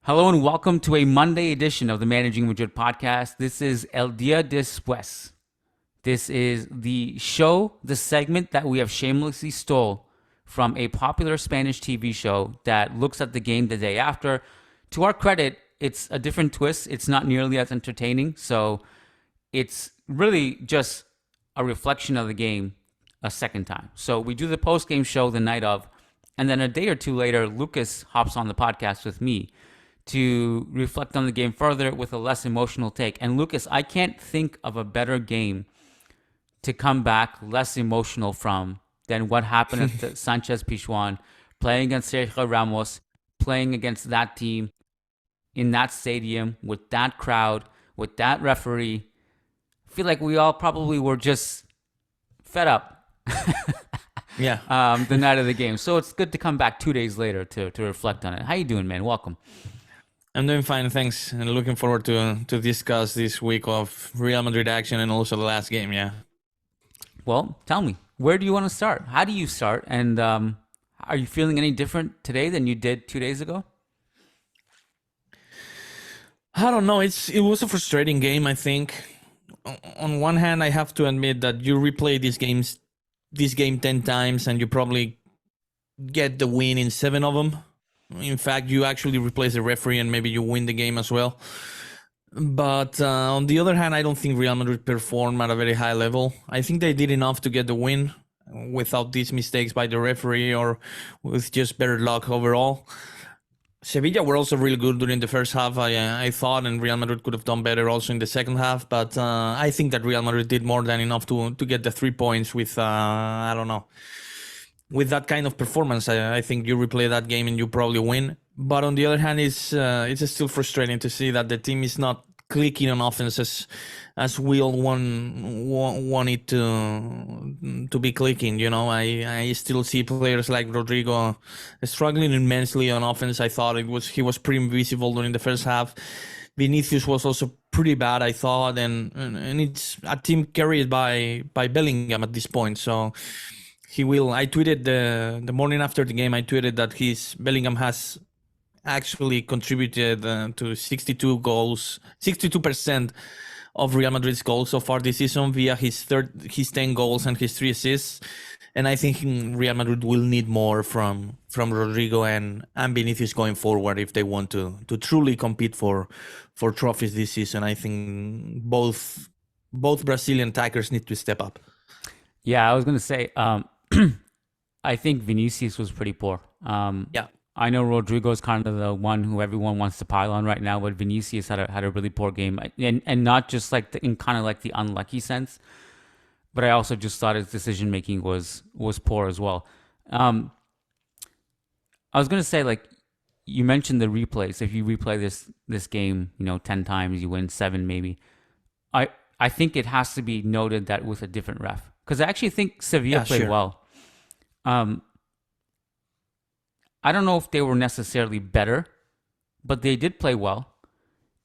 Hello and welcome to a Monday edition of the Managing Madrid Podcast. This is El Dia Después. This is the show, the segment that we have shamelessly stole from a popular Spanish TV show that looks at the game the day after. To our credit, it's a different twist. It's not nearly as entertaining. So it's really just a reflection of the game a second time. So we do the post-game show the night of, and then a day or two later, Lucas hops on the podcast with me to reflect on the game further with a less emotional take. And Lucas, I can't think of a better game to come back less emotional from than what happened at the Sanchez Pizjuan, playing against Sergio Ramos, playing against that team in that stadium with that crowd, with that referee. I feel like we all probably were just fed up. The night of the game. So it's good to come back 2 days later to reflect on it. How you doing, man? Welcome. I'm doing fine, thanks, and looking forward to discuss this week of Real Madrid action and also the last game. Yeah. Well, tell me, where do you want to start? How do you start? And are you feeling any different today than you did 2 days ago? I don't know. It was a frustrating game. I think. On one hand, I have to admit that you replay this game 10 times, and you probably get the win in 7 of them. In fact, you actually replace the referee and maybe you win the game as well. But on the other hand, I don't think Real Madrid performed at a very high level. I think they did enough to get the win without these mistakes by the referee or with just better luck overall. Sevilla were also really good during the first half, I thought, and Real Madrid could have done better also in the second half. But I think that Real Madrid did more than enough to get the 3 points with, I don't know. With that kind of performance, I think you replay that game and you probably win. But on the other hand, it's still frustrating to see that the team is not clicking on offense as we all want it to be clicking. You know, I still see players like Rodrygo struggling immensely on offense. I thought he was pretty invisible during the first half. Vinicius was also pretty bad, I thought, and it's a team carried by Bellingham at this point. So. I tweeted the morning after the game, I tweeted that Bellingham has actually contributed to 62% of Real Madrid's goals so far this season via his 10 goals and his 3 assists. And I think Real Madrid will need more from Rodrigo and Vinicius going forward if they want to truly compete for trophies this season. I think both Brazilian attackers need to step up. Yeah, I was going to say, I think Vinicius was pretty poor. I know Rodrigo is kind of the one who everyone wants to pile on right now, but Vinicius had a really poor game, and not just like in kind of like the unlucky sense, but I also just thought his decision making was poor as well. I was gonna say, like, you mentioned the replays. If you replay this game, 10 times, you win 7 maybe. I think it has to be noted that with a different ref, because I actually think Sevilla played well. I don't know if they were necessarily better, but they did play well.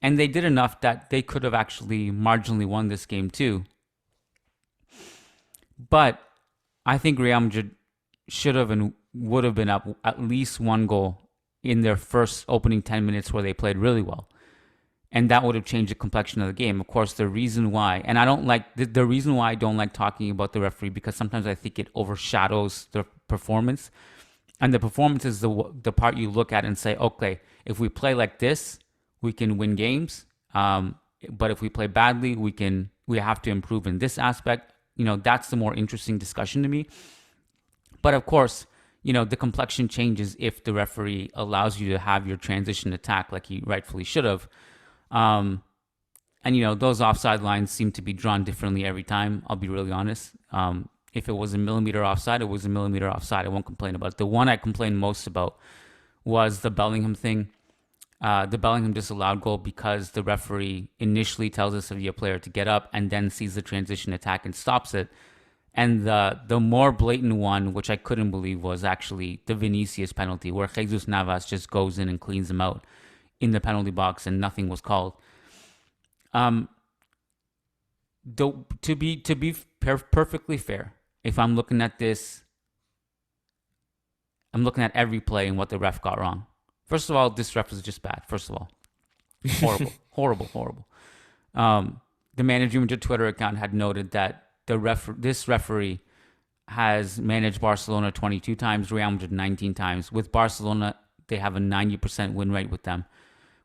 And they did enough that they could have actually marginally won this game too. But I think Real Madrid should have and would have been up at least 1 goal in their first opening 10 minutes where they played really well. And that would have changed the complexion of the game. Of course, the reason why, and I don't like, the reason why I don't like talking about the referee, because sometimes I think it overshadows the performance. And the performance is the part you look at and say, okay, if we play like this, we can win games. But if we play badly, we have to improve in this aspect. That's the more interesting discussion to me. But of course, the complexion changes if the referee allows you to have your transition attack like he rightfully should have. And those offside lines seem to be drawn differently every time. I'll be really honest. If it was a millimeter offside, it was a millimeter offside. I won't complain about it. The one I complained most about was the Bellingham thing. The Bellingham disallowed goal because the referee initially tells a Sevilla player to get up and then sees the transition attack and stops it. And the more blatant one, which I couldn't believe, was actually the Vinicius penalty, where Jesus Navas just goes in and cleans him out in the penalty box and nothing was called. To be perfectly fair, if I'm looking at this, I'm looking at every play and what the ref got wrong. First of all, this ref is just bad. First of all, horrible. The Managing Madrid Twitter account had noted that this referee has managed Barcelona 22 times, Real Madrid 19 times. With Barcelona, they have a 90% win rate with them.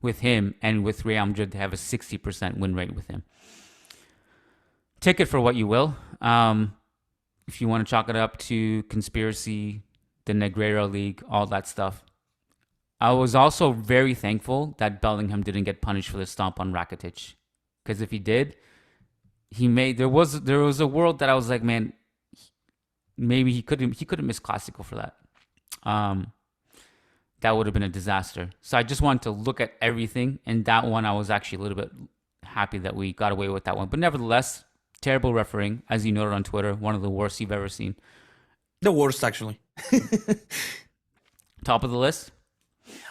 With him, and with Real Madrid, they have a 60% win rate with him. Take it for what you will. If you want to chalk it up to conspiracy, the Negreira League, all that stuff. I was also very thankful that Bellingham didn't get punished for the stomp on Rakitic. Because if he did, there was a world that I was like, man, maybe he could have missed Clasico for that. That would have been a disaster. So I just wanted to look at everything, and that one I was actually a little bit happy that we got away with that one. But nevertheless, terrible refereeing, as you noted on Twitter, one of the worst you've ever seen. The worst, actually. Top of the list?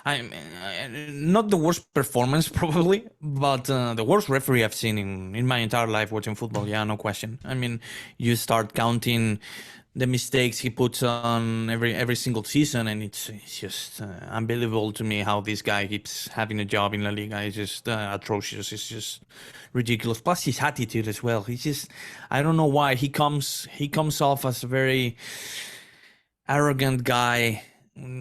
Not the worst performance, probably, but the worst referee I've seen in my entire life watching football. Yeah, no question. I mean, you start counting the mistakes he puts on every single season, and it's just unbelievable to me how this guy keeps having a job in La Liga. It's just atrocious. It's just ridiculous. Plus his attitude as well. He's just, I don't know why he comes off as a very arrogant guy,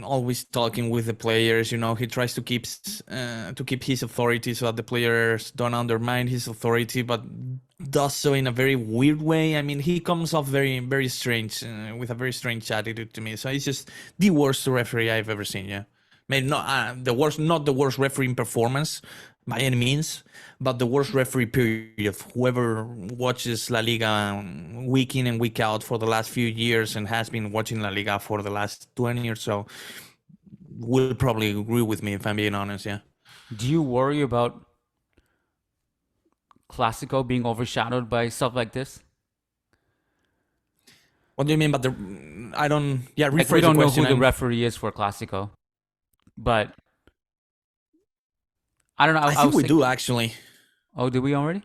always talking with the players. You know, he tries to keep his authority so that the players don't undermine his authority, but does so in a very weird way. I mean, he comes off very, very strange, with a very strange attitude to me. So he's just the worst referee I've ever seen. Yeah, maybe not the worst refereeing performance by any means, but the worst referee period. Whoever watches La Liga week in and week out for the last few years and has been watching La Liga for the last 20 or so will probably agree with me, if I'm being honest. Yeah. Do you worry about Clasico being overshadowed by stuff like this? What do you mean? But I don't. Yeah, rephrase we don't the know question. who the referee is for Clasico, but I don't know. I think we do actually. Oh, did we already?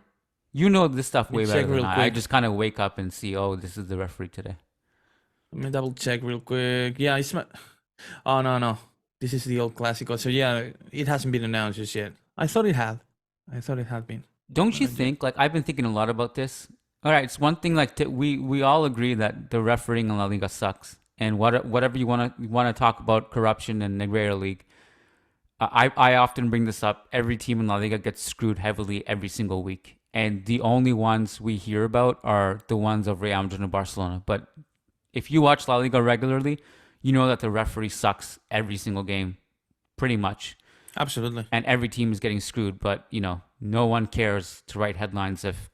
You know this stuff way better than I. Quick. I just kind of wake up and see, oh, this is the referee today. Let me double check real quick. Yeah, it's my. Oh no, this is the old Clasico. So yeah, it hasn't been announced just yet. I thought it had been. Don't you think? Like, I've been thinking a lot about this. All right, it's one thing. Like, we all agree that the refereeing in La Liga sucks, and whatever you want to talk about corruption and Negreira League. I often bring this up. Every team in La Liga gets screwed heavily every single week, and the only ones we hear about are the ones of Real Madrid and Barcelona. But if you watch La Liga regularly, you know that the referee sucks every single game, pretty much. Absolutely. And every team is getting screwed, but no one cares to write headlines if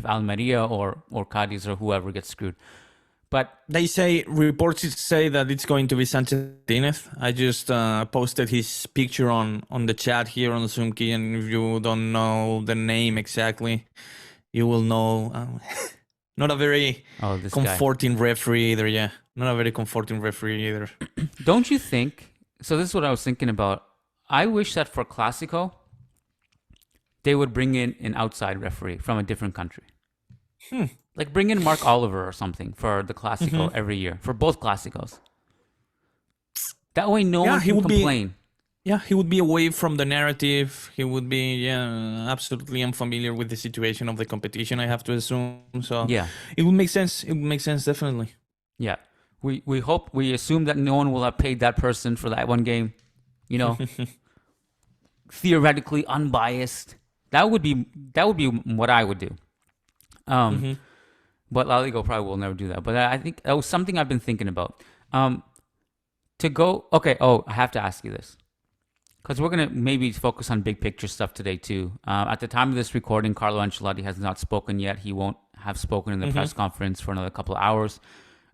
Almeria or Cadiz or whoever gets screwed. But reports say that it's going to be Sanchez Martinez. I just posted his picture on the chat here on Zoom key, and if you don't know the name exactly, you will know. Not a very comforting referee either. Yeah, not a very comforting referee either. Don't you think? So this is what I was thinking about. I wish that for Clasico, they would bring in an outside referee from a different country. Like bring in Mark Oliver or something for the Clasico every year, for both Clasicos. That way no one can complain. He would be away from the narrative. He would be absolutely unfamiliar with the situation of the competition, I have to assume. So yeah, it would make sense. It would make sense, definitely. Yeah. We assume that no one will have paid that person for that one game. Theoretically unbiased. That would be what I would do. But La Liga probably will never do that. But I think that was something I've been thinking about. I have to ask you this. Because we're going to maybe focus on big picture stuff today too. At the time of this recording, Carlo Ancelotti has not spoken yet. He won't have spoken in the press conference for another couple of hours.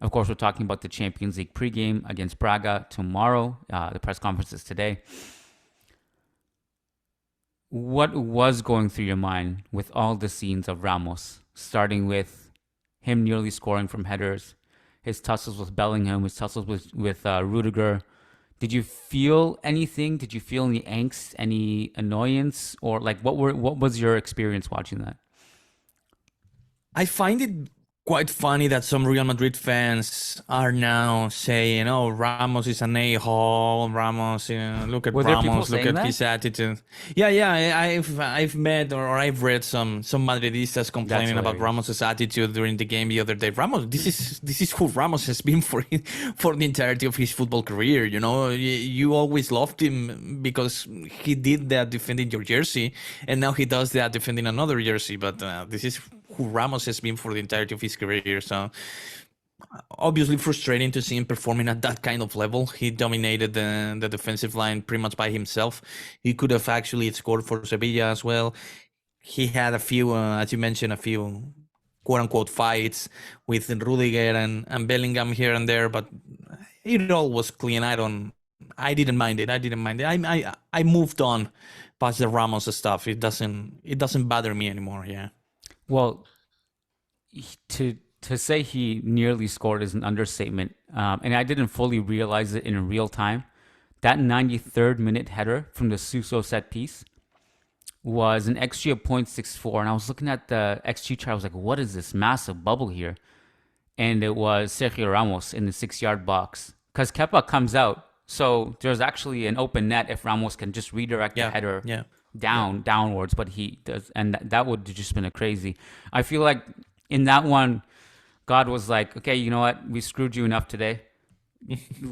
Of course, we're talking about the Champions League pregame against Braga tomorrow. The press conference is today. What was going through your mind with all the scenes of Ramos, starting with him nearly scoring from headers, his tussles with Bellingham, his tussles with Rodrygo? Did you feel anything? Did you feel any angst, any annoyance, or like what was your experience watching that? I find it quite funny that some Real Madrid fans are now saying, "Oh, Ramos is an a-hole. Ramos, look at Were there people Ramos. Look saying at that? his attitude." Yeah. I've met or I've read some Madridistas complaining about hilarious. Ramos's attitude during the game the other day. Ramos, this is who Ramos has been for for the entirety of his football career. You know, you always loved him because he did that defending your jersey, and now he does that defending another jersey. But this is who Ramos has been for the entirety of his career. So obviously frustrating to see him performing at that kind of level. He dominated the defensive line pretty much by himself. He could have actually scored for Sevilla as well. He had a few, as you mentioned, a few quote unquote fights with Rudiger and Bellingham here and there, but it all was clean. I didn't mind it. I moved on past the Ramos stuff. It doesn't bother me anymore. Yeah. Well, to say he nearly scored is an understatement, and I didn't fully realize it in real time. That 93rd minute header from the Suso set piece was an XG of 0.64, and I was looking at the XG chart. I was like, "What is this massive bubble here?" And it was Sergio Ramos in the 6-yard box because Kepa comes out, so there's actually an open net if Ramos can just redirect the header downwards, but he does, and that would have just been a crazy. I feel like in that one, God was like, okay, you know what, we screwed you enough today.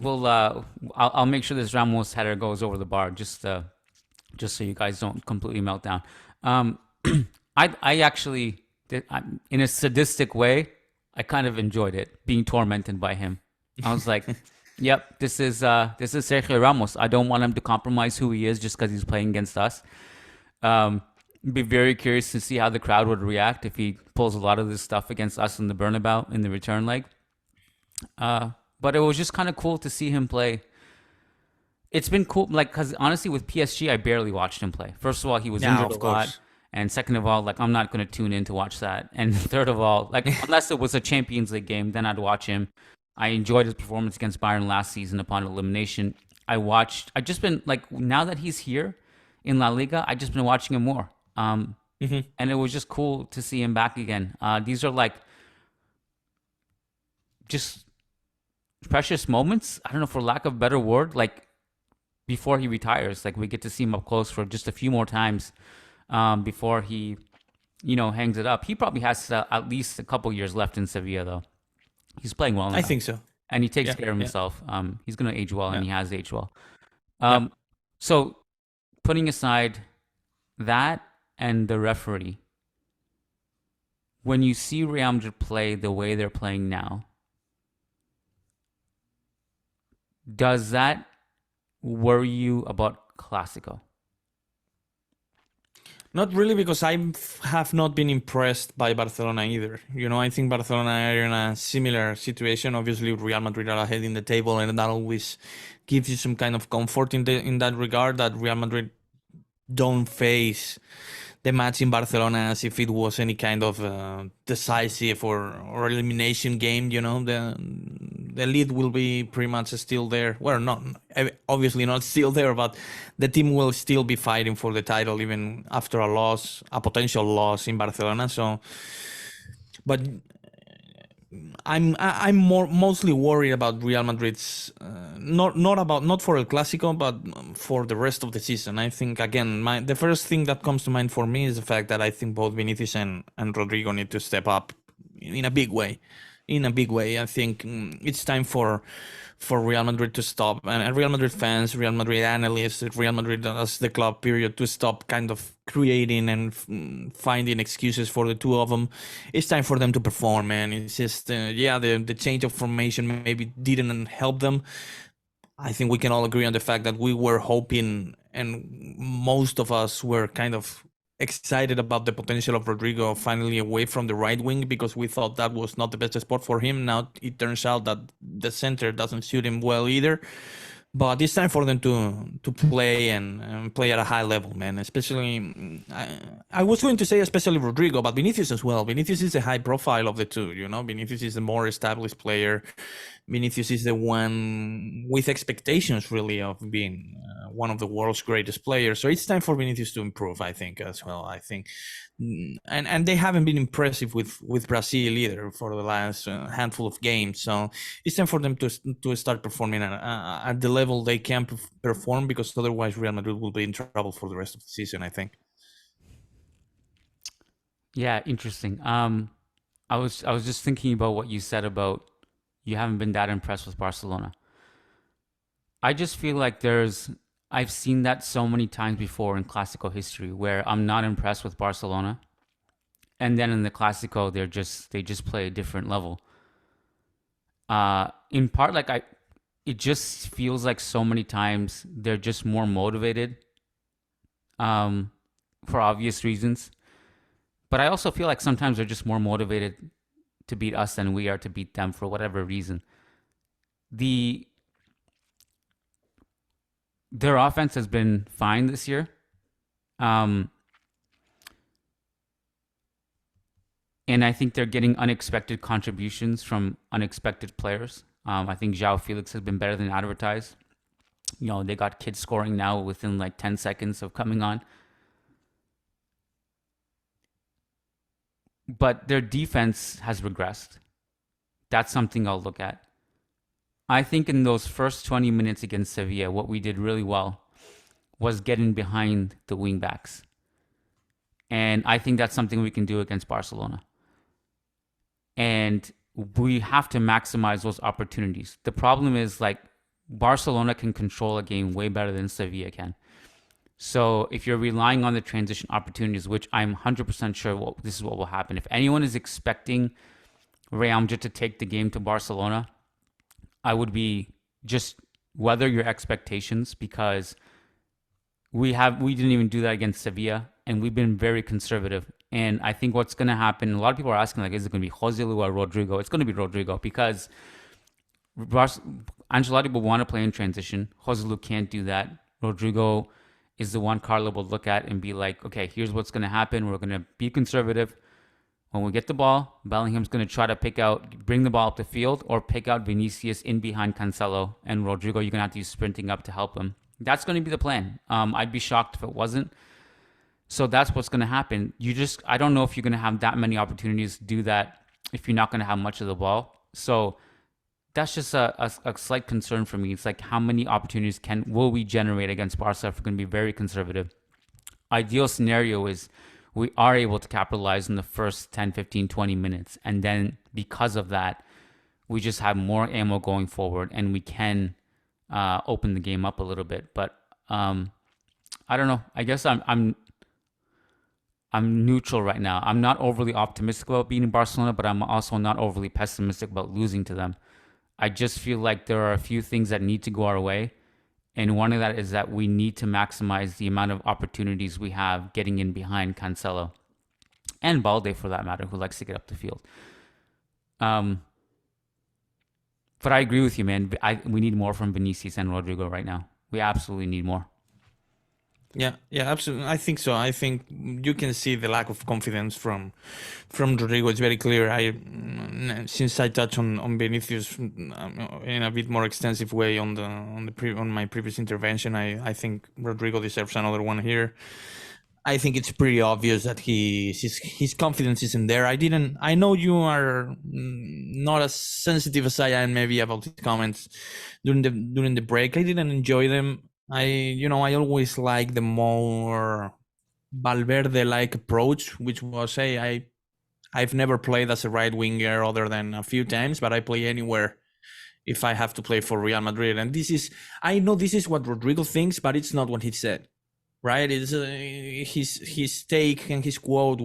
I'll make sure this Ramos header goes over the bar, just so you guys don't completely melt down. I actually, in a sadistic way, I kind of enjoyed it, being tormented by him. I was like, yep, this is Sergio Ramos. I don't want him to compromise who he is just because he's playing against us. Be very curious to see how the crowd would react if he pulls a lot of this stuff against us in the Bernabeu in the return leg. But it was just kind of cool to see him play. It's been cool, like, because honestly, with PSG, I barely watched him play. First of all, he was injured a lot. And second of all, like, I'm not going to tune in to watch that. And third of all, like, unless it was a Champions League game, then I'd watch him. I enjoyed his performance against Bayern last season upon elimination. I just been, like, now that he's here in La Liga, I've just been watching him more. And it was just cool to see him back again. These are, like, just precious moments. I don't know, for lack of a better word, like, before he retires, like, we get to see him up close for just a few more times before he, hangs it up. He probably has at least a couple years left in Sevilla, though. He's playing well now. I think so. And he takes care of himself. He's going to age well, and he has aged well. So, putting aside that and the referee, when you see Real Madrid play the way they're playing now, does that worry you about Clasico? Not really, because I have not been impressed by Barcelona either. I think Barcelona are in a similar situation. Obviously, Real Madrid are ahead in the table, and that always gives you some kind of comfort in that regard, that Real Madrid don't face the match in Barcelona as if it was any kind of decisive or elimination game. The lead will be pretty much still there. Well, not obviously not still there, but the team will still be fighting for the title even after a potential loss in Barcelona. So, but I'm mostly worried about Real Madrid's not for El Clasico, but for the rest of the season. I think, again, the first thing that comes to mind for me is the fact that I think both Vinicius and Rodrygo need to step up in a big way. I think it's time for Real Madrid to stop, and Real Madrid fans, Real Madrid analysts, Real Madrid as the club period, to stop kind of creating and finding excuses for the two of them. It's time for them to perform, man. It's just the change of formation maybe didn't help them. I think we can all agree on the fact that we were hoping, and most of us were kind of excited about the potential of Rodrigo finally away from the right wing, because we thought that was not the best spot for him. Now it turns out that the center doesn't suit him well either. But it's time for them to play and play at a high level, man. Especially, I was going to say especially Rodrigo, but Vinicius as well. Vinicius is the high profile of the two, Vinicius is the more established player. Vinicius is the one with expectations, really, of being one of the world's greatest players. So it's time for Vinicius to improve, I think, as well. I think, and they haven't been impressive with Brazil either for the last handful of games. So it's time for them to start performing at the level they can perform, because otherwise Real Madrid will be in trouble for the rest of the season, I think. Yeah, interesting. I was just thinking about what you said about you haven't been that impressed with Barcelona. I just feel like I've seen that so many times before in Clasico history where I'm not impressed with Barcelona, and then in the Clasico they just play a different level. In part, it just feels like so many times they're just more motivated, for obvious reasons. But I also feel like sometimes they're just more motivated to beat us than we are to beat them for whatever reason. Their offense has been fine this year. And I think they're getting unexpected contributions from unexpected players. I think João Felix has been better than advertised. They got kids scoring now within like 10 seconds of coming on. But their defense has regressed. That's something I'll look at. I think in those first 20 minutes against Sevilla, what we did really well was getting behind the wingbacks. And I think that's something we can do against Barcelona. And we have to maximize those opportunities. The problem is, Barcelona can control a game way better than Sevilla can. So if you're relying on the transition opportunities, which I'm 100% sure this is what will happen. If anyone is expecting Real Madrid to take the game to Barcelona, I would be just weather your expectations, because we didn't even do that against Sevilla, and we've been very conservative. And I think what's going to happen, a lot of people are asking, is it going to be Joselu or Rodrygo? It's going to be Rodrygo, because Ancelotti will want to play in transition. Joselu can't do that. Rodrygo is the one Carlo will look at and be like, okay, here's what's going to happen. We're going to be conservative. When we get the ball, Bellingham's going to try to bring the ball up the field, or pick out Vinicius in behind Cancelo, and Rodrygo, you're going to have to use sprinting up to help him. That's going to be the plan. I'd be shocked if it wasn't. So that's what's going to happen. I don't know if you're going to have that many opportunities to do that if you're not going to have much of the ball. So that's just a slight concern for me. It's like, how many opportunities will we generate against Barca if we're going to be very conservative? Ideal scenario is we are able to capitalize in the first 10, 15, 20 minutes. And then because of that, we just have more ammo going forward, and we can open the game up a little bit. But I don't know. I guess I'm neutral right now. I'm not overly optimistic about beating Barcelona, but I'm also not overly pessimistic about losing to them. I just feel like there are a few things that need to go our way. And one of that is that we need to maximize the amount of opportunities we have getting in behind Cancelo. And Balde, for that matter, who likes to get up the field. But I agree with you, man. We need more from Vinicius and Rodrygo right now. We absolutely need more. Yeah, absolutely. I think so. I think you can see the lack of confidence from Rodrigo. It's very clear. Since I touched on Vinicius in a bit more extensive way on my previous intervention, I think Rodrigo deserves another one here. I think it's pretty obvious that his confidence isn't there. I know you are not as sensitive as I am maybe about his comments during the break. I didn't enjoy them. I always like the more Valverde-like approach, which was, hey, I've never played as a right winger other than a few times, but I play anywhere if I have to play for Real Madrid. And I know this is what Rodrigo thinks, but it's not what he said, right? It's his take and his quote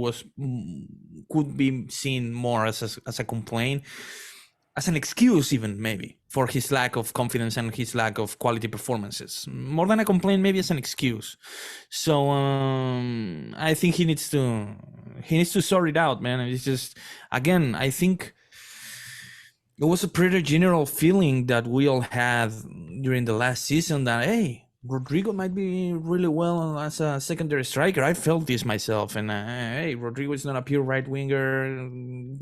could be seen more as a complaint, as an excuse even, maybe, for his lack of confidence and his lack of quality performances. More than a complaint, maybe as an excuse. So I think he needs to sort it out, man. It's just, again, I think it was a pretty general feeling that we all had during the last season that, hey, Rodrygo might be really well as a secondary striker. I felt this myself, and hey, Rodrygo is not a pure right winger.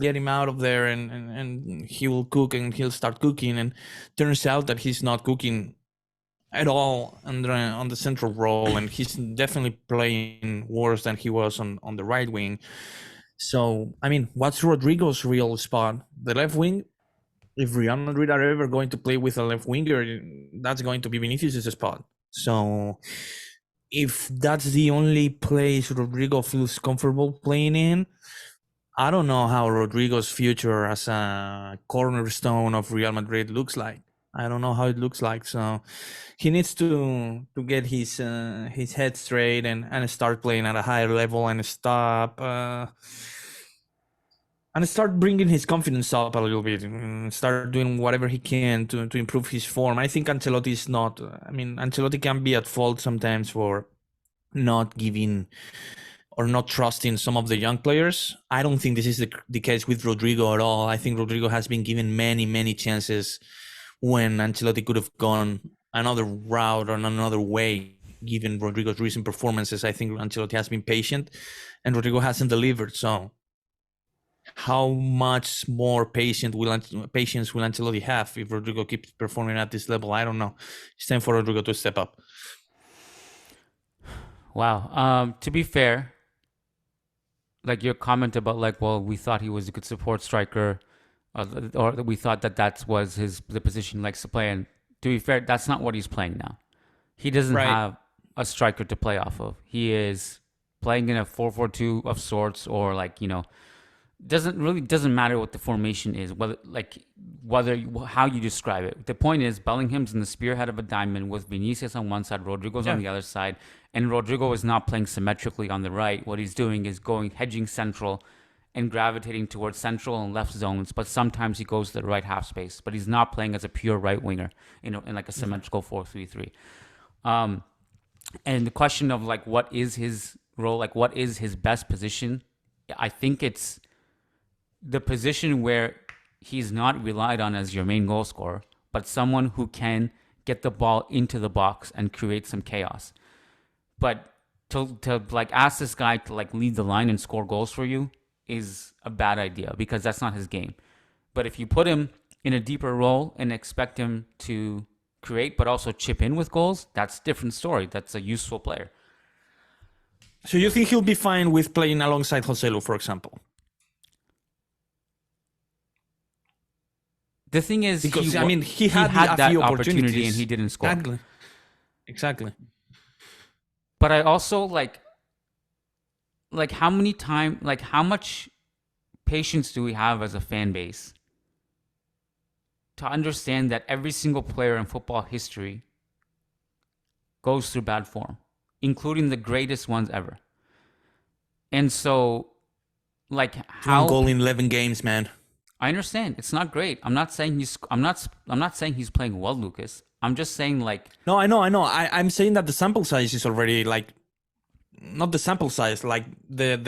Get him out of there, and he will cook, and he'll start cooking. And turns out that he's not cooking at all on the central role, and he's definitely playing worse than he was on the right wing. So, I mean, what's Rodrigo's real spot? The left wing? If Real Madrid are ever going to play with a left winger, that's going to be Vinicius' spot. So, if that's the only place Rodrigo feels comfortable playing in, I don't know how Rodrigo's future as a cornerstone of Real Madrid looks like. I don't know how it looks like. So he needs to get his head straight and start playing at a higher level and start bringing his confidence up a little bit and start doing whatever he can to improve his form. I think Ancelotti is not. I mean, Ancelotti can be at fault sometimes for not giving or not trusting some of the young players. I don't think this is the case with Rodrigo at all. I think Rodrigo has been given many chances when Ancelotti could have gone another route or another way, given Rodrigo's recent performances. I think Ancelotti has been patient and Rodrigo hasn't delivered. So how much more patience will Ancelotti have if Rodrigo keeps performing at this level? I don't know. It's time for Rodrigo to step up. Wow. To be fair, like your comment about like, well, we thought he was a good support striker, or we thought that was the position he likes to play. And to be fair, that's not what he's playing now. He doesn't have a striker to play off of. He is playing in a 4-4-2 of sorts, or like, doesn't matter what the formation is, whether how you describe it. The point is, Bellingham's in the spearhead of a diamond with Vinicius on one side, Rodrigo's on the other side, and Rodrigo is not playing symmetrically on the right. What he's doing is hedging central and gravitating towards central and left zones, but sometimes he goes to the right half space, but he's not playing as a pure right winger, in like a symmetrical 4-3-3. And the question of like, what is his role? Like, what is his best position? I think it's the position where he's not relied on as your main goal scorer, but someone who can get the ball into the box and create some chaos. But to like ask this guy to like lead the line and score goals for you is a bad idea, because that's not his game. But if you put him in a deeper role and expect him to create but also chip in with goals, that's a different story. That's a useful player. So you think he'll be fine with playing alongside Joselu, for example? The thing is, because he had that few opportunity and he didn't score. Exactly. But I also like how much patience do we have as a fan base to understand that every single player in football history goes through bad form, including the greatest ones ever. And so, like, how one goal in 11 games, man. I understand it's not great. I'm not saying he's playing well, Lucas. I'm just saying like. No, I know. I'm saying that the sample size is already like, not the sample size, like the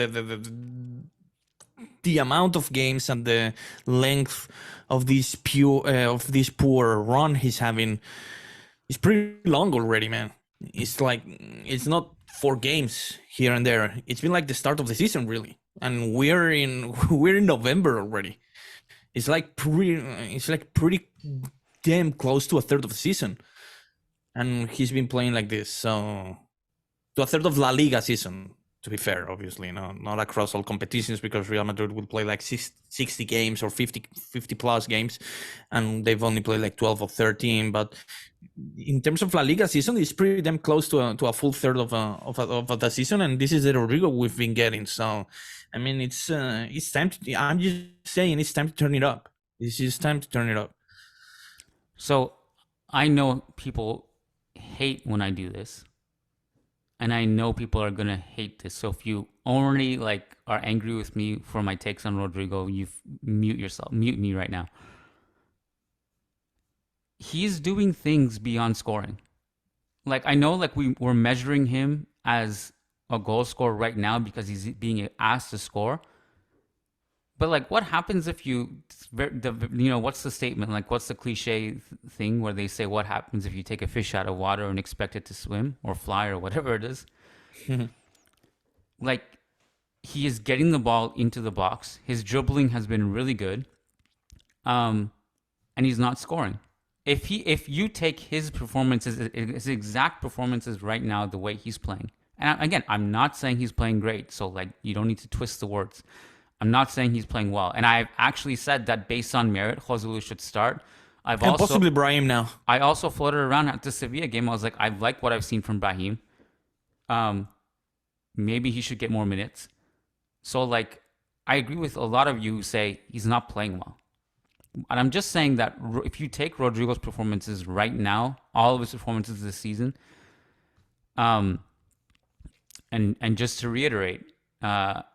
amount of games and the length of this poor run he's having is pretty long already, man. It's like, it's not 4 games here and there. It's been like the start of the season, really, and we're in November already. It's like pretty damn close to a third of the season, and he's been playing like this. So, to a third of La Liga season, to be fair, obviously, not across all competitions, because Real Madrid will play like 60 games or 50 plus games, and they've only played like 12 or 13. But in terms of La Liga season, it's pretty damn close to a full third of the season, and this is the Rodrigo we've been getting. So, I mean, it's time to. I'm just saying, it's time to turn it up. It's just time to turn it up. So, I know people hate when I do this, and I know people are gonna hate this. So if you only like are angry with me for my takes on Rodrigo, you mute me right now. He's doing things beyond scoring. Like, I know, like, we're measuring him as a goal scorer right now because he's being asked to score. But like, what happens if what's the statement? Like, what's the cliche thing where they say, what happens if you take a fish out of water and expect it to swim or fly or whatever it is? Like, he is getting the ball into the box. His dribbling has been really good. And he's not scoring. if you take his performances, his exact performances right now, the way he's playing, and again, I'm not saying he's playing great, so like you don't need to twist the words. I'm not saying he's playing well, and I've actually said that based on merit, Joselu should start. And possibly Brahim now. I also floated around at the Sevilla game. I was like, I like what I've seen from Brahim. Maybe he should get more minutes. So like, I agree with a lot of you who say he's not playing well. And I'm just saying that if you take Rodrigo's performances right now, all of his performances this season, and just to reiterate, the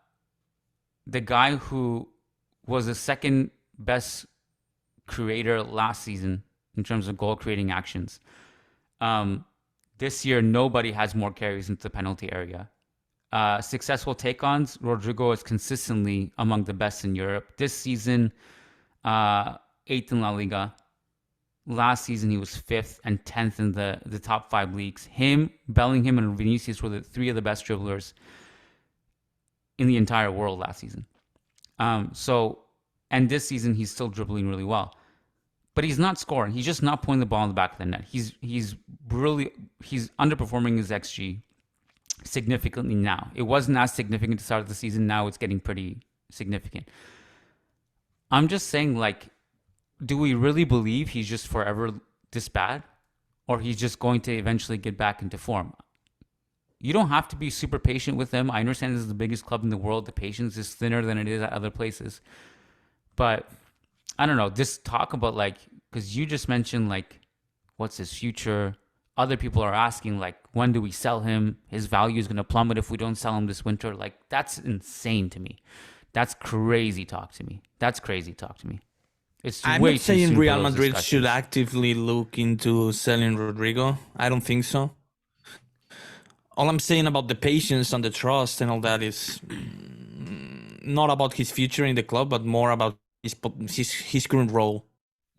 guy who was the second best creator last season in terms of goal creating actions, this year nobody has more carries into the penalty area. Successful take-ons, Rodrygo is consistently among the best in Europe. This season, 8th in La Liga. Last season, he was 5th and 10th in the top 5 leagues. Him, Bellingham, and Vinicius were the 3 of the best dribblers in the entire world last season. And this season, he's still dribbling really well. But he's not scoring. He's just not putting the ball in the back of the net. He's underperforming his XG significantly now. It wasn't as significant to start of the season. Now it's getting pretty significant. I'm just saying, like, do we really believe he's just forever this bad? Or he's just going to eventually get back into form? You don't have to be super patient with him. I understand this is the biggest club in the world. The patience is thinner than it is at other places. But I don't know, this talk about, like, because you just mentioned, like, what's his future? Other people are asking, like, when do we sell him? His value is going to plummet if we don't sell him this winter. Like, that's insane to me. That's crazy talk to me. It's I'm way not too saying soon for Real those Madrid should discussions. actively look into selling Rodrigo. I don't think so. All I'm saying about the patience and the trust and all that is not about his future in the club, but more about his current role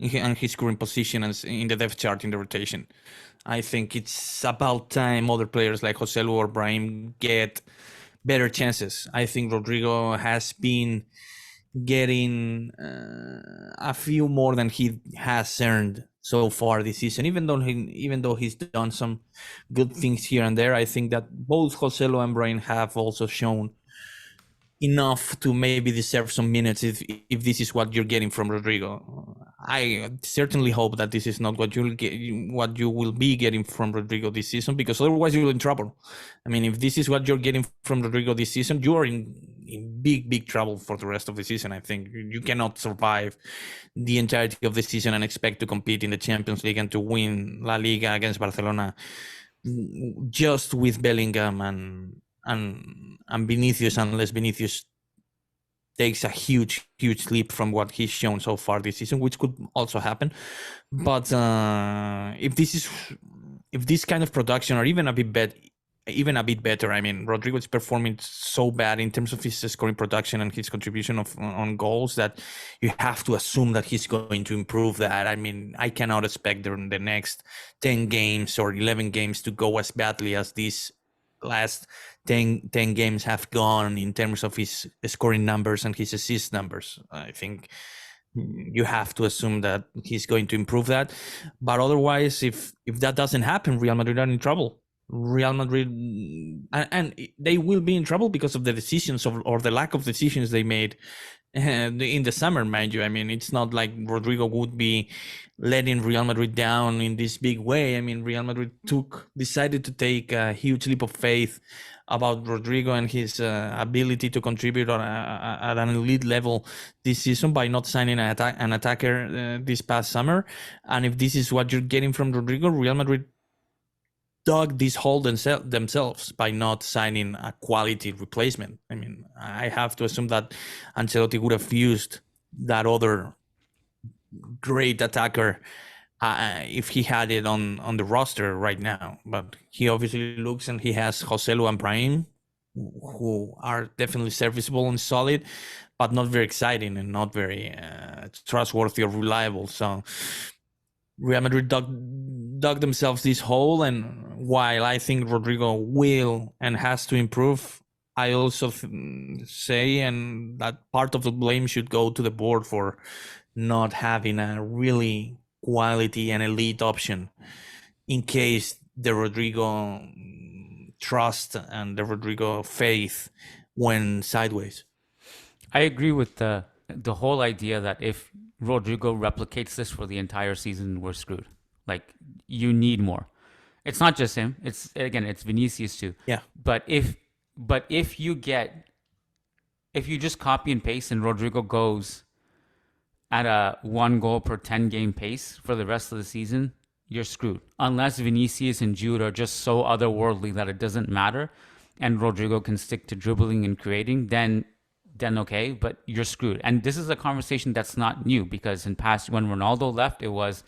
and his current position as in the depth chart in the rotation. I think it's about time other players like Joselu or Brahim get better chances. I think Rodrigo has been getting a few more than he has earned so far this season. Even though he's done some good things here and there, I think that both Joselu and Brahim have also shown enough to maybe deserve some minutes if this is what you're getting from Rodrigo. I certainly hope that this is not what you will be getting from Rodrigo this season, because otherwise you're in trouble. I mean, if this is what you're getting from Rodrigo this season, you are in big trouble for the rest of the season. I think you cannot survive the entirety of the season and expect to compete in the Champions League and to win La Liga against Barcelona just with Bellingham and Vinicius, unless Vinicius takes a huge leap from what he's shown so far this season, which could also happen. But if this kind of production, or even a bit better, I mean, Rodrigo is performing so bad in terms of his scoring production and his contribution on goals that you have to assume that he's going to improve that. I mean, I cannot expect the next 10 games or 11 games to go as badly as these last 10 games have gone in terms of his scoring numbers and his assist numbers. I think you have to assume that he's going to improve that. But otherwise, if that doesn't happen, Real Madrid are in trouble. Real Madrid, and they will be in trouble because of the decisions or the lack of decisions they made in the summer, mind you. I mean, it's not like Rodrigo would be letting Real Madrid down in this big way. I mean, Real Madrid decided to take a huge leap of faith about Rodrigo and his ability to contribute at an elite level this season by not signing an attacker this past summer. And if this is what you're getting from Rodrigo, Real Madrid dug this hole themselves by not signing a quality replacement. I mean, I have to assume that Ancelotti would have used that other great attacker if he had it on the roster right now. But he obviously looks, and he has Joselu and Brahim, who are definitely serviceable and solid, but not very exciting and not very trustworthy or reliable. So Real Madrid dug themselves this hole, and while I think Rodrigo will and has to improve, I also say, and that part of the blame should go to the board for not having a really quality and elite option in case the Rodrygo trust and the Rodrygo faith went sideways. I agree with the whole idea that if Rodrigo replicates this for the entire season, we're screwed. Like, you need more. It's not just him. It's Vinicius too. Yeah. But if you just copy and paste and Rodrigo goes at a 1 goal per 10 game pace for the rest of the season, you're screwed. Unless Vinicius and Jude are just so otherworldly that it doesn't matter and Rodrigo can stick to dribbling and creating, then okay, but you're screwed. And this is a conversation that's not new, because in past, when Ronaldo left, it was,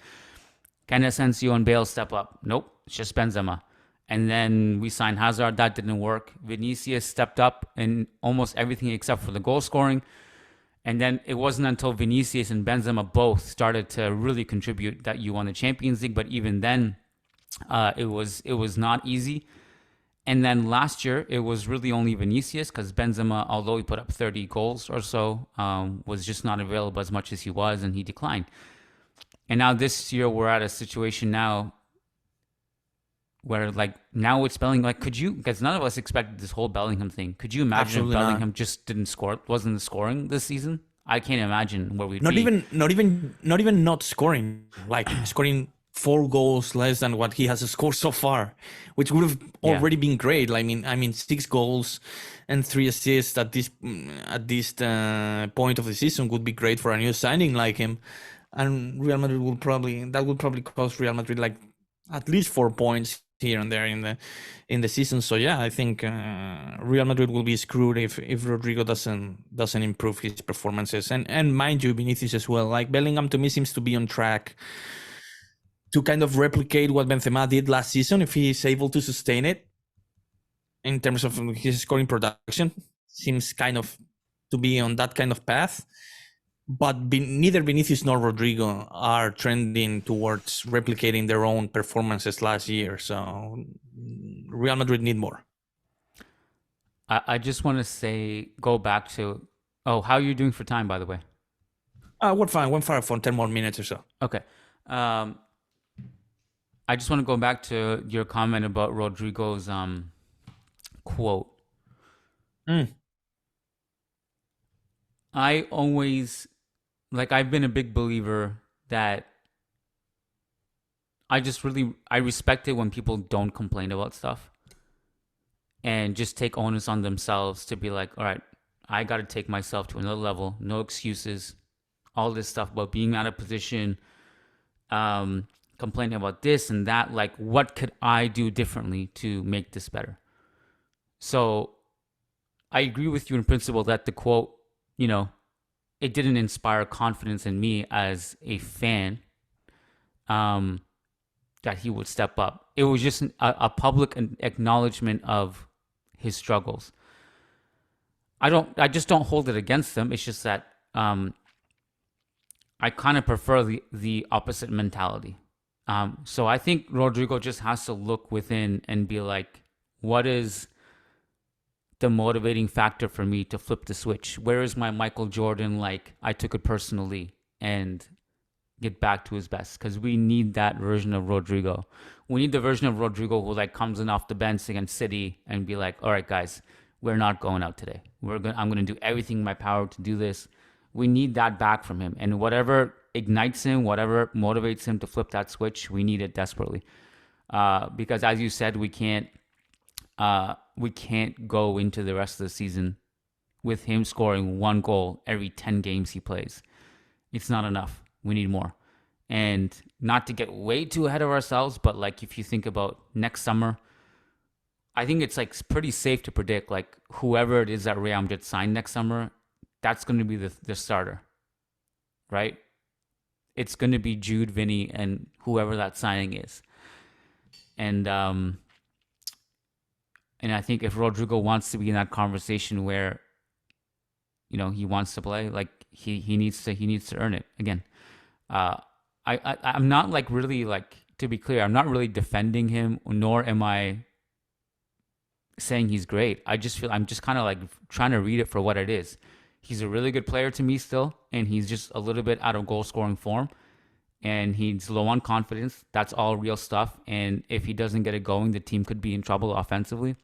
can Asensio and Bale step up? Nope, it's just Benzema. And then we signed Hazard, that didn't work. Vinicius stepped up in almost everything except for the goal scoring. And then it wasn't until Vinicius and Benzema both started to really contribute that you won the Champions League. But even then, it was not easy. And then last year, it was really only Vinicius, because Benzema, although he put up 30 goals or so, was just not available as much as he was, and he declined. And now this year, we're at a situation now where, like, now it's Bellingham. Like, could you, because none of us expected this whole Bellingham thing. Could you imagine Absolutely if Bellingham not. just didn't score, wasn't scoring this season? I can't imagine where we'd Not be. even not scoring, like scoring 4 goals less than what he has scored so far, which would have already been great. I mean, 6 goals and 3 assists at this point of the season would be great for a new signing like him. And Real Madrid will probably cost Real Madrid like at least 4 points here and there in the season. So yeah, I think Real Madrid will be screwed if Rodrygo doesn't improve his performances. And mind you, Vinicius as well. Like, Bellingham to me seems to be on track to kind of replicate what Benzema did last season if he is able to sustain it in terms of his scoring production. Seems kind of to be on that kind of path. But neither Vinicius nor Rodrygo are trending towards replicating their own performances last year. So Real Madrid need more. I just want to go back to, how are you doing for time, by the way? We're fine. We're fine for 10 more minutes or so. Okay. I just want to go back to your comment about Rodrigo's quote. I always, I've been a big believer that I respect it when people don't complain about stuff and just take onus on themselves to be like, all right, I got to take myself to another level. No excuses. All this stuff about being out of position, complaining about this and that. Like, what could I do differently to make this better? So I agree with you in principle that the quote, it didn't inspire confidence in me as a fan that he would step up. It was just a public acknowledgement of his struggles. I just don't hold it against him. It's just that I kind of prefer the opposite mentality. So I think Rodrigo just has to look within and be like, what is the motivating factor for me to flip the switch? Where is my Michael Jordan, I took it personally, and get back to his best? Because we need that version of Rodrigo. We need the version of Rodrigo who comes in off the bench against City and be like, all right, guys, we're not going out today. I'm going to do everything in my power to do this. We need that back from him. And whatever ignites him, whatever motivates him to flip that switch, we need it desperately. Because as you said, we can't go into the rest of the season with him scoring 1 goal every 10 games he plays. It's not enough. We need more. And not to get way too ahead of ourselves, but if you think about next summer, I think it's pretty safe to predict whoever it is that Real Madrid signed next summer, that's going to be the starter, right? It's going to be Jude, Vinny, and whoever that signing is. And I think if Rodrigo wants to be in that conversation where, he wants to play, he needs to earn it again. I'm not really to be clear, I'm not really defending him, nor am I saying he's great. I just feel I'm just kind of trying to read it for what it is. He's a really good player to me still, and he's just a little bit out of goal scoring form. and he's low on confidence. That's all real stuff. And if he doesn't get it going, the team could be in trouble offensively.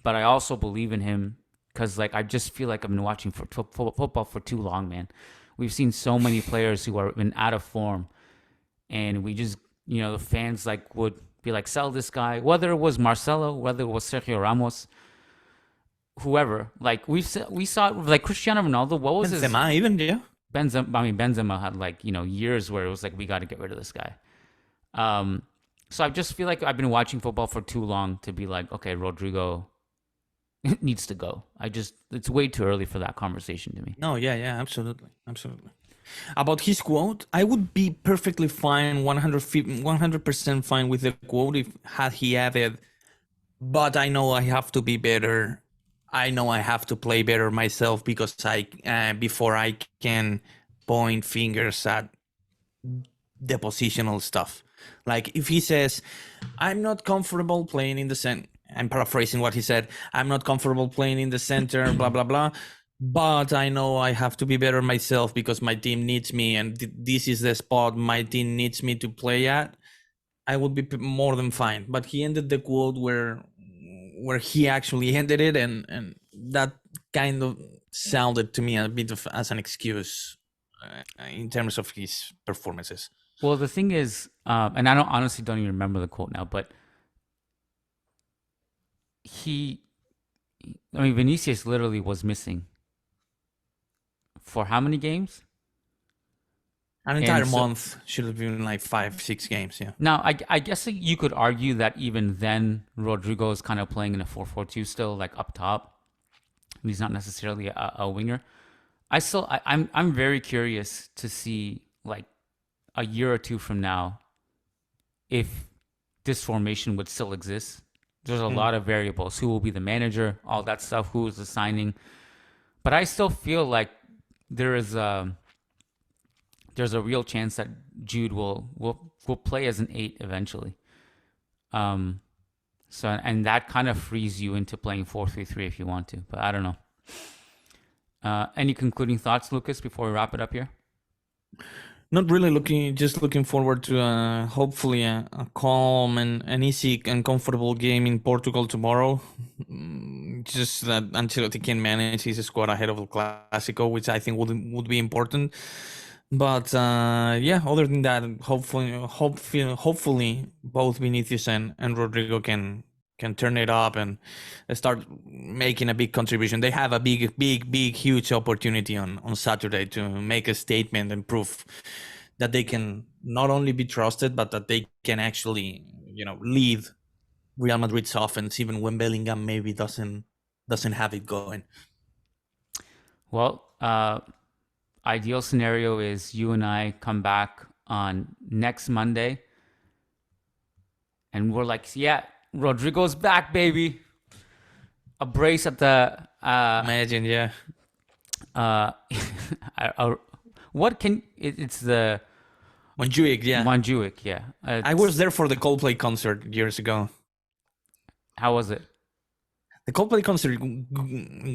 But I also believe in him because, like, I just feel like I've been watching football for too long, man. We've seen so many players who are been out of form, and we just, the fans like would be like, sell this guy, whether it was Marcelo, whether it was Sergio Ramos, whoever. Like we saw like Cristiano Ronaldo. What was Benzema even, yeah. Benzema had like, years where it was like, we got to get rid of this guy. So I just feel like I've been watching football for too long to be like, okay, Rodrygo needs to go. It's way too early for that conversation to me. No, yeah, absolutely. About his quote, I would be perfectly fine, 100% fine with the quote if had he added, but I know I have to be better. I know I have to play better myself because before I can point fingers at the positional stuff. Like if he says, I'm not comfortable playing in the center. I'm paraphrasing what he said. I'm not comfortable playing in the center, blah, blah, blah. But I know I have to be better myself because my team needs me. And this is the spot my team needs me to play at. I would be more than fine. But he ended the quote where he actually ended it. And that kind of sounded to me a bit as an excuse in terms of his performances. Well, the thing is, and I honestly don't even remember the quote now, but Vinicius literally was missing for how many games? An entire month. Should have been like 5-6 games, yeah. Now, I guess you could argue that even then, Rodrigo is kind of playing in a 4-4-2 still, like up top. He's not necessarily a winger. I'm very curious to see, like, a year or two from now, if this formation would still exist. There's a lot of variables. Who will be the manager? All that stuff. Who is the signing? But I still feel like there's a real chance that Jude will play as an 8 eventually. And that kind of frees you into playing 4-3-3 if you want to. But I don't know. Any concluding thoughts, Lucas, before we wrap it up here? Not really just looking forward to hopefully a calm and easy and comfortable game in Portugal tomorrow. Just that Ancelotti can manage his squad ahead of the Clasico, which I think would be important. But other than that, hopefully both Vinicius and Rodrigo can turn it up and start making a big contribution. They have a big, huge opportunity on Saturday to make a statement and prove that they can not only be trusted, but that they can actually, lead Real Madrid's offense, even when Bellingham maybe doesn't have it going. Well, ideal scenario is you and I come back on next Monday, and we're like, yeah, Rodrigo's back, baby. A brace at the imagine, yeah. It's the Montjuic, yeah. Montjuic, yeah. I was there for the Coldplay concert years ago. How was it? The Coldplay concert,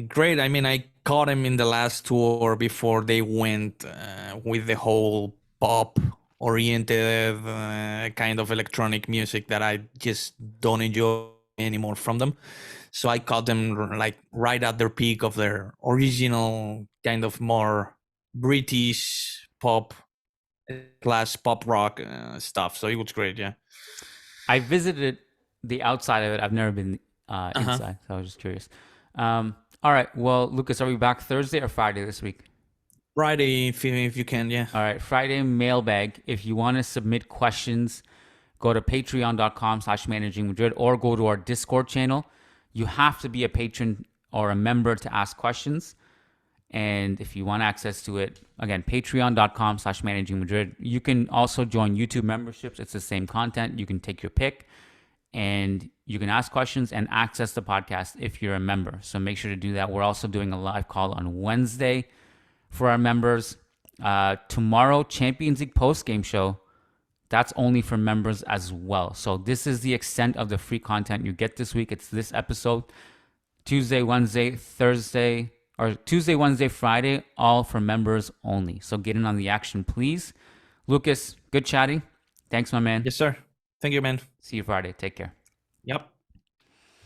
great. I mean, I caught him in the last tour before they went with the whole pop-oriented kind of electronic music that I just don't enjoy anymore from them. So I caught them like right at their peak of their original kind of more British pop / pop rock stuff. So it was great, yeah. I visited the outside of it. I've never been inside, so I was just curious. All right. Well, Lucas, are we back Thursday or Friday this week? Friday, if you can, yeah. All right. Friday mailbag. If you want to submit questions, go to patreon.com/Managing Madrid or go to our Discord channel. You have to be a patron or a member to ask questions. And if you want access to it, again, patreon.com/Managing Madrid. You can also join YouTube memberships. It's the same content. You can take your pick and you can ask questions and access the podcast if you're a member. So make sure to do that. We're also doing a live call on Wednesday for our members. Tomorrow, Champions League post-game show. That's only for members as well. So this is the extent of the free content you get this week. It's this episode. Tuesday, Wednesday, Friday, all for members only. So get in on the action, please. Lucas, good chatting. Thanks, my man. Yes, sir. Thank you, man. See you Friday. Take care. Yep.